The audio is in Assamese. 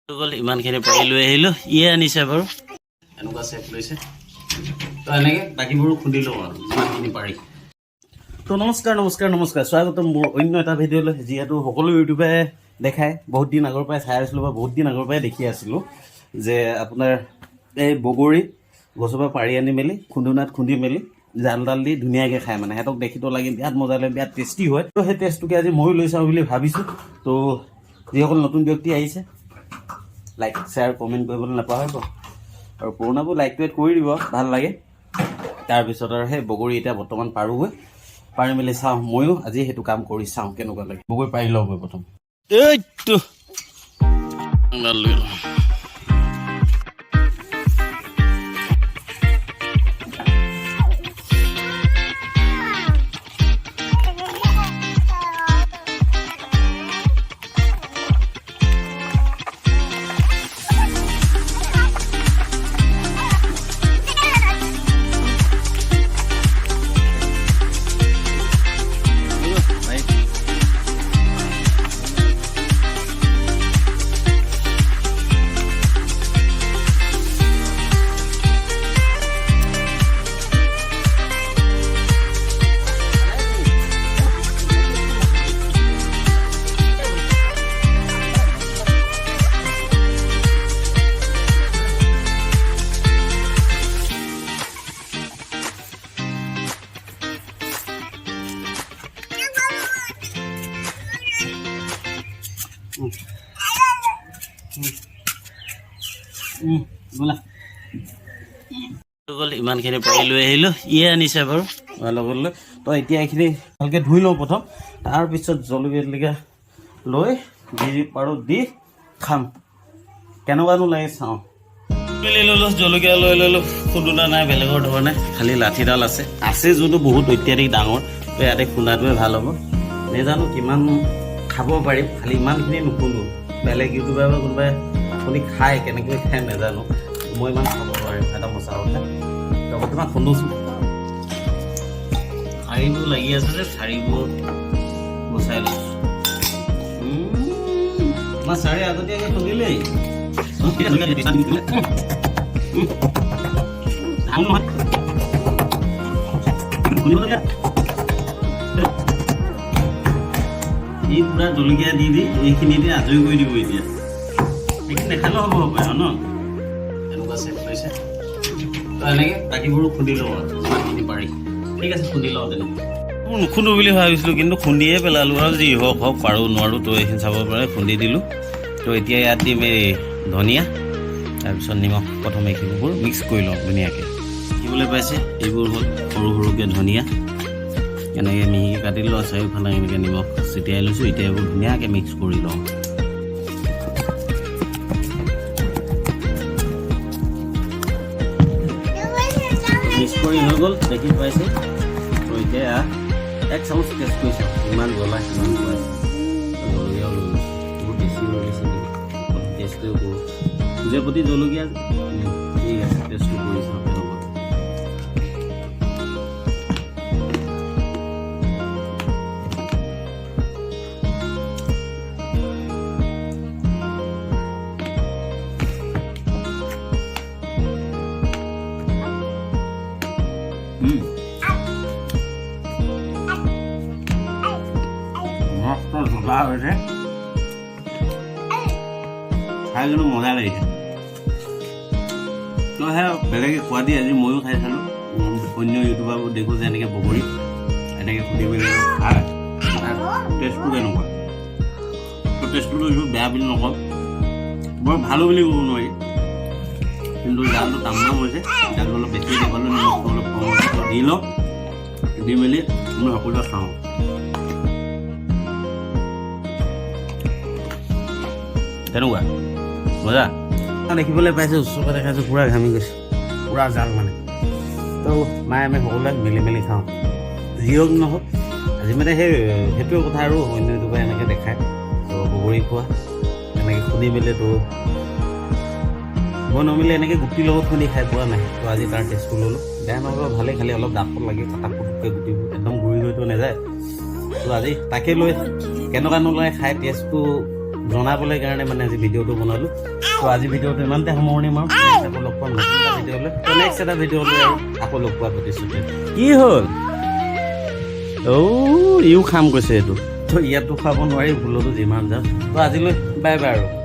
ইমানখিনি পাৰি লৈ আহিলোঁ ইয়ে আনিছে বাৰু এনেকুৱা চেট লৈছে তো এনেকৈ বাকীবোৰো খুন্দি লওঁ আৰু যিমানখিনি পাৰি তো নমস্কাৰ স্বাগতম মোৰ অন্য এটা ভিডিঅ'লৈ যিহেতু সকলো ইউটিউবে দেখায় বহুত দিন আগৰ পৰাই চাই আছিলোঁ বা বহুত দিন আগৰ পৰাই দেখি আছিলোঁ যে আপোনাৰ এই বগৰী গছৰ পৰা পাৰি আনি মেলি খুন্দুনাত খুন্দি মেলি জাল দি ধুনীয়াকৈ খায় মানে সিহঁতক দেখিতো লাগি বিৰাট মজা লাগে বিৰাট টেষ্টি হয় তো সেই টেষ্টটোকে আজি ময়ো লৈ চাওঁ বুলি ভাবিছোঁ তো যিসকল নতুন ব্যক্তি আহিছে লাইক শ্বেয়াৰ কমেণ্ট কৰিবলৈ নাপাহৰিব আৰু পুৰণাবোৰ লাইক কৰি দিব ভাল লাগে তাৰপিছত আৰু সেই বগৰী এতিয়া বৰ্তমান পাৰোঁগৈ পাৰি মেলি চাওঁ ময়ো আজি সেইটো কাম কৰি চাওঁ কেনেকুৱা লাগে বগৰী পাৰি লওঁগৈ প্ৰথম এইটো ইমানখিনি পাৰি লৈ আহিলোঁ ইয়ে আনিছে বাৰু লগত তো এতিয়া এইখিনি ভালকৈ ধুই লওঁ প্ৰথম তাৰপিছত জলকীয়া লৈ দি পাৰোঁ দি খাম কেনেকুৱানো লাগে চাওঁ মেলি ল'লোঁ জলকীয়া লৈ ল'লোঁ খুন্দুনা নাই বেলেগৰ ধৰণে খালি লাঠিডাল আছে যোনটো বহুত অত্যাধিক ডাঙৰ তো ইয়াতে খুন্দাটোৱে ভাল হ'ব নেজানো কিমান খাব পাৰিম খালি ইমানখিনি নুখুন্দো বেলেগ ইউটিউবাৰ বা কোনোবাই আপুনি খায় কেনেকৈ খায় নেজানো মই ইমান খাব পাৰিম এটা মচা কথা তো বৰ্তমান খুন্দোচোন ঠাৰিবোৰ লাগি আছে যে ঠাৰিবোৰ গুচাই লৈছোঁ মই চাৰি আগতীয়াকৈ খুন্দিলেই ই পুৰা জলকীয়া দি এইখিনিতে আজৰি কৰি দিব এতিয়া এইখিনি দেখালেও হ'ব পাৰে ন এনেকুৱা চেট লৈছে তো এনেকৈ বাকীবোৰো খুন্দি লওঁ আৰু যিমানখিনি পাৰি ঠিক আছে খুন্দি লওঁ তেনেকৈ মই নুখুন্দো বুলি ভাবিছিলোঁ কিন্তু খুন্দিয়ে পেলালোঁ আৰু যি হওক পাৰোঁ নোৱাৰোঁ তো এইখিনি চাব পাৰে খুন্দি দিলোঁ তো এতিয়া ইয়াত দিম এই ধনিয়া তাৰপিছত নিমখ প্ৰথম এইখিনিবোৰ মিক্স কৰি লওঁ ধুনীয়াকৈ দেখিবলৈ পাইছে এইবোৰ হ'ল সৰু সৰুকৈ ধনিয়া এনেকৈ মিহিকৈ কাটি লোৱা চাৰিওফালে এনেকৈ নিমখ ছটিয়াই লৈছোঁ এতিয়া এইবোৰ ধুনীয়াকৈ মিক্স কৰি লওঁ মিক্স কৰি হৈ গ'ল দেখি পাইছে তো এতিয়া এক চামুচ টেষ্ট কৰি চাওঁ ইমান জ্বলা সিমান খুৱাইছে জলকীয়াও লৈ লৈছোঁ বহুত বেছি লৈ লৈছে নেকি টেষ্ট কৰি কৰোঁ পূজাৰ প্ৰতি জলকীয়া ঠিক আছে টেষ্টটো কৰি চাওঁ কেনেকুৱা জ্বলা হৈছে খাই কিন্তু মজা লাগিছে তো সেয়া বেলেগে খোৱা দি আজি ময়ো খাই চালোঁ অন্য ইউটিউবাৰবোৰ দেখোঁ যে এনেকৈ বগৰী এনেকৈ সুধি মেলি খায় টেষ্টটো কেনেকুৱা তো টেষ্টটো লৈছোঁ বেয়া বুলি নকওঁ বৰ ভালো বুলি ক'ব নোৱাৰি কিন্তু জালটো তামাম হৈছে জালটো অলপ বেছি দিব পালোঁ নিমখটো অলপ কম দি লওঁ দি মেলি মই সকলোৱে খাওঁ কেনেকুৱা মজা দেখিবলৈ পাইছোঁ ওচৰতে দেখাইছোঁ পূৰা ঘামি গৈছে পূৰা জাল মানে তো মায়ে আমি সকলোৱে মিলি মেলি খাওঁ যি হওক নহওক আজি মানে সেইটোৱে কথা আৰু অন্য ইউটিউবাৰে এনেকৈ দেখায় তো বগৰী খোৱা এনেকৈ খুন্দি মেলি তো মই নমিলে এনেকৈ গুটিৰ লগত খুন্দি খাই পোৱা নাই তো আজি তাৰ টেষ্টটো ল'লোঁ বেয়া নহয় ভালেই খালি অলপ দাঁতত লাগে কাটা পুটুককৈ গুটিবোৰ একদম গুৰি হৈতো নাযায় তো আজি তাকে লৈ কেনেকুৱা নোলায় খাই টেষ্টটো জনাবলৈ কাৰণে মানে আজি ভিডিঅ'টো বনালোঁ তো আজি ভিডিঅ'টো ইমানতে সামৰণি মাৰোঁ আকৌ লগ পাম নতুন এটা ভিডিঅ'লৈ তো নেক্সট এটা ভিডিঅ'লৈ আৰু আকৌ লগ পোৱা প্ৰতিশ্ৰুতি কি হ'ল ইও খাম কৈছে এইটো তো ইয়াতো খাব নোৱাৰি ভুলতো যিমান যাম তো আজিলৈ বাই বাই আৰু